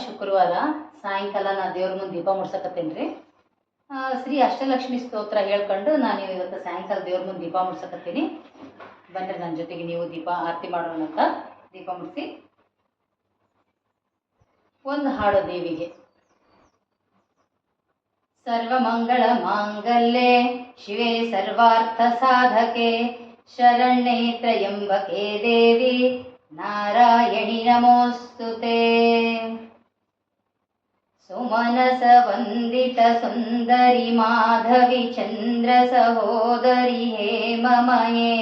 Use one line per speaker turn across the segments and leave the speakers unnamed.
ಶುಕ್ರವಾರ ಸಾಯಂಕಾಲ ನಾ ದೇವ್ರ ಮುಂದೆ ದೀಪ ಮುಡ್ಸಕತ್ತೇನೆ ರೀ. ಶ್ರೀ ಅಷ್ಟಲಕ್ಷ್ಮಿ ಸ್ತೋತ್ರ ಹೇಳ್ಕೊಂಡು ನಾನು ಇವತ್ತು ಸಾಯಂಕಾಲ ದೇವ್ರ ಮುಂದೆ ದೀಪ ಮುಡ್ಸಕತ್ತೀನಿ. ಬನ್ರಿ ನನ್ನ ಜೊತೆಗೆ ನೀವು ದೀಪ ಆರತಿ ಮಾಡೋಣ ಅಂತ. ದೀಪ ಮುಡಿಸಿ ಒಂದು ಹಾಡು ದೇವಿಗೆ. ಸರ್ವಮಂಗಳ ಮಾಂಗಲ್ಯೆ ಶಿವೆ ಸರ್ವಾರ್ಥ ಸಾಧಕೆ ಶರಣ್ಯೆ ತ್ರ್ಯಂಬಕೆ ದೇವಿ ನಾರಾಯಣಿ ನಮೋಸ್ತುತೆ. ಸುಮನಸ ವಂದಿತ ಸುಂದರಿ ಮಾಧವಿ ಚಂದ್ರ ಸಹೋದರಿ ಹೇಮಮಯೇ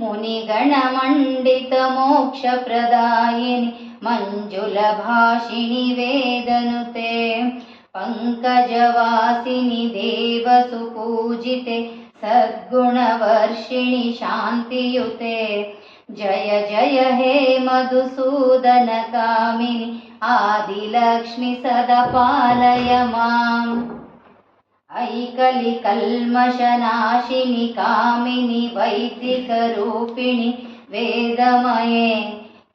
ಮುನಿಗಣ ಮಂಡಿತ ಮೋಕ್ಷ ಪ್ರದಾಯಿನಿ ಮಂಜುಲ ಭಾಷಿಣಿ ವೇದನುತೆ ಪಂಕಜವಾಸಿನಿ ದೇವಸುಪೂಜಿತೆ ಸದ್ಗುಣವರ್ಷಿಣಿ ಶಾಂತಿಯುತೆ. ಜಯ ಜಯ ಹೇ ಮಧುಸೂದನ ಕಾಮಿನಿ ಆದಿಲಕ್ಷ್ಮಿ ಸದಾ ಪಾಲಯ ಮಾಂ. ಐಕಲಿ ಕಲ್ಮಷನಾಶಿನಿ ಕಾಮಿನಿ ವೈದಿಕ ರೂಪಿಣಿ ವೇದಮಯೇ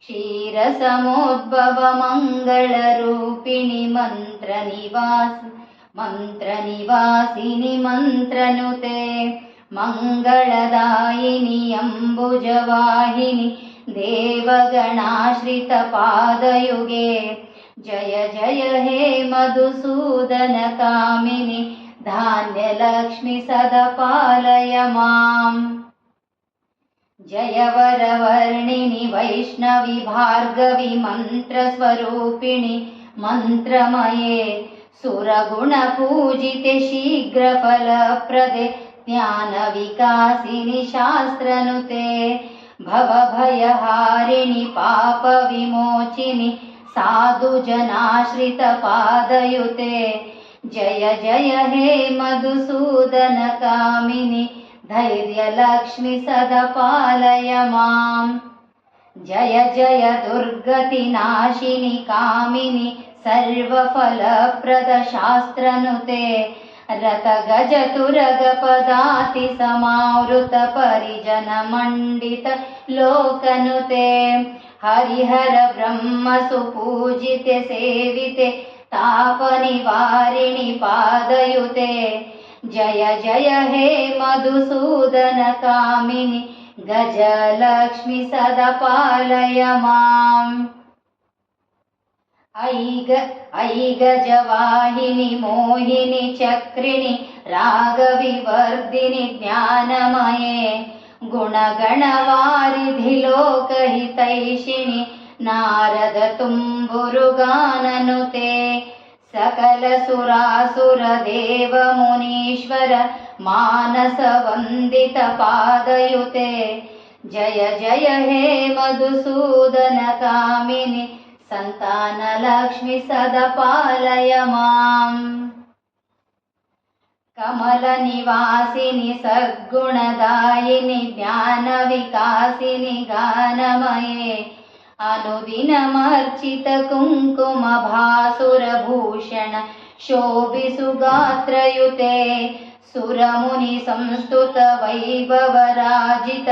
ಕ್ಷೀರ ಸಮೋದ್ಭವ ಮಂಗಳ ರೂಪಿಣಿ ಮಂತ್ರ ನಿವಾಸಿನಿ ಮಂತ್ರನುತೆ ಮಂಗಳದಾಯಿನಿ ಅಂಬುಜವಾಹಿನಿ ದೇವಗಣಾಶ್ರಿತ ಪಾದಯುಗೆ. ಜಯ ಜಯ ಹೇ ಮಧುಸೂದನ ಕಾಮಿನಿ ಧಾನ್ಯಲಕ್ಷ್ಮಿ ಸದಾ ಪಾಲಯ ಮಾಂ. ಜಯ ವರವರ್ಣಿನಿ ವೈಷ್ಣವಿ ಭಾರ್ಗವಿ ಮಂತ್ರ ಸ್ವರೂಪಿಣಿ ಮಂತ್ರಮಯೇ ಸುರಗುಣ ಪೂಜಿತೆ ಶೀಘ್ರ ಫಲಪ್ರದೆ ಜ್ಞಾನ ವಿಕಾಸಿನಿ ಶಾಸ್ತ್ರನುತೆ ಭವಭಯಹಾರಿಣಿ ಪಾಪ ವಿಮೋಚಿನಿ ಸಾಧು ಜನಾಶ್ರಿತ ಪಾದಯುತೆ. ಜಯ ಜಯ ಹೇ ಮಧುಸೂದನ ಕಾಮಿನಿ ಧೈರ್ಯಲಕ್ಷ್ಮಿ ಸದಾ ಪಾಲಯ ಮಾಂ. ಜಯ ಜಯ ದುರ್ಗತಿ ನಾಶಿನಿ ಕಾಮಿನಿ ಸರ್ವಫಲಪ್ರದ ಶಾಸ್ತ್ರನುತೆ ರಥ ಗಜ ತುರಗ ಪದಾತಿ ಸಮಾವೃತ ಪರಿಜನ ಮಂಡಿತ ಲೋಕನುತೆ ಹರಿಹರ ಬ್ರಹ್ಮ ಸುಪೂಜಿತೆ ಸೇವಿತೆ ತಾಪ ನಿವಾರಿಣಿ ಪಾದಯುತೆ. ಜಯ ಜಯ ಹೇ ಮಧುಸೂದನ ಕಾಮಿನಿ ಗಜಲಕ್ಷ್ಮಿ ಸದಾ ಪಾಲಯ ಮಾಂ. ಐ ಗಜವಾಹಿನಿ ಮೋಹಿನಿ ಚಕ್ರಿಣಿ ರಾಗವಿವರ್ಧಿನಿ ಜ್ಞಾನಮಯೇ ಗುಣಗಣವಾರಿಧಿ ಲೋಕಹಿತೈಷಿಣಿ ನಾರದ ತುಂಬುರುಗಾನನುತೆ ಸಕಲ ಸುರಾಸುರ ದೇವ ಮುನೀಶ್ವರ ಮಾನಸ ವಂದಿತ ಪಾದಯುತೆ. ಜಯ ಜಯ ಹೇ ಮಧುಸೂದನ ಕಾಮಿನಿ ಸಂತಾನ ಲಕ್ಷ್ಮಿ ಸದಾ ಪಾಲಯ ಮಾಂ. ಕಮಲ ನಿವಾಸಿನಿ ಸದ್ಗುಣದಾಯಿನಿ ಜ್ಞಾನ ವಿಕಾಸಿನಿ ಗಾನಮಯೇ ಅನುದಿನ ಮರ್ಚಿತ ಕುಂಕುಮ ಭಾಸುರ ಭೂಷಣ ಶೋಭಿಸು ಗಾತ್ರಯುತೆ ಸುರಮುನಿ ಸಂಸ್ತುತ ವೈಭವರಾಜಿತ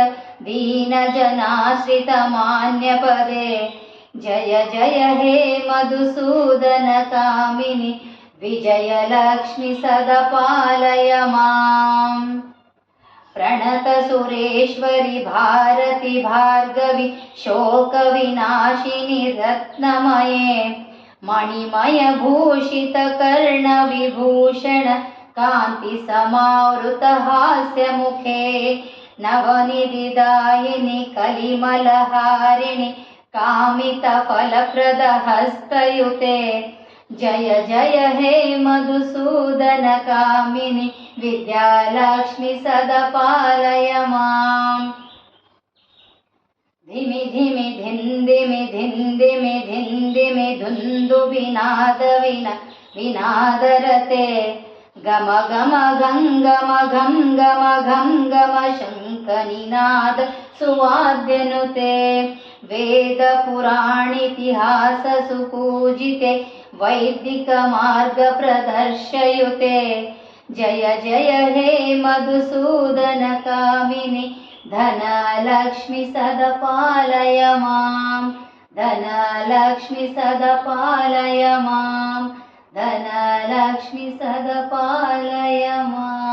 ದೀನ ಜನಾಶ್ರಿತ ಮಾನ್ಯ ಪದೇ. ಜಯ ಜಯ ಹೇ ಮಧುಸೂದನ ಕಾಮಿನಿ ವಿಜಯಲಕ್ಷ್ಮಿ ಸದಾ ಪಾಲಯ ಮಾಂ. ಪ್ರಣತ ಸುರೇಶ್ವರಿ ಭಾರತಿ ಭಾರ್ಗವಿ ಶೋಕ ವಿನಾಶಿನಿ ರತ್ನಮಯೇ ಮಣಿಮಯ ಭೂಷಿತ ಕರ್ಣ ವಿಭೂಷಣ ಕಾಂತಿ ಸಮಾವೃತ ಹಾಸ್ಯ ಮುಖೇ ನವನಿಧಿದಾಯಿನಿ ಕಲಿಮಲಹಾರಿಣಿ ಕಾಮಿತ ಫಲಪ್ರದ ಹಸ್ತಯುತೆ. ಜಯ ಜಯ ಹೇ ಮಧುಸೂದನ ಕಾಮಿನಿ ವಿದ್ಯಾಲಕ್ಷ್ಮಿ ಸದಾ ಪಾಲಯ ಮಾಂ. ಧಿಮಿ ಧಿಮಿ ಧಿಂದಿಮಿ ಧಿಂದಿಮಿ ಧಿಂದಿಮಿ ಧುಂದು ವಿನಾದರತೆ ಗಮ ಗಮ ಗಂಗಮ ಘಂ ಗಮ ಘಂ ಗಮ ಶಂಕ ನಿನಾದ ಸುವಾದ್ಯನುತೆ ವೇದ ಪುರಾಣಿತಿಹಾಸ ಸುಪೂಜಿತೆ ವೈದಿಕ ಮಾರ್ಗ ಪ್ರದರ್ಶಯುತೆ. ಜಯ ಜಯ ಹೇ ಮಧುಸೂದನ ಕಾಮಿನಿ ಧನಲಕ್ಷ್ಮಿ ಸದಾ ಪಾಲಯ ಮಾಂ. ಧನಲಕ್ಷ್ಮಿ ಸದಾ ಪಾಲಯ ಮಾಂ, ಧನಲಕ್ಷ್ಮಿ ಸದಾ ಪಾಲಯ ಮಾಂ.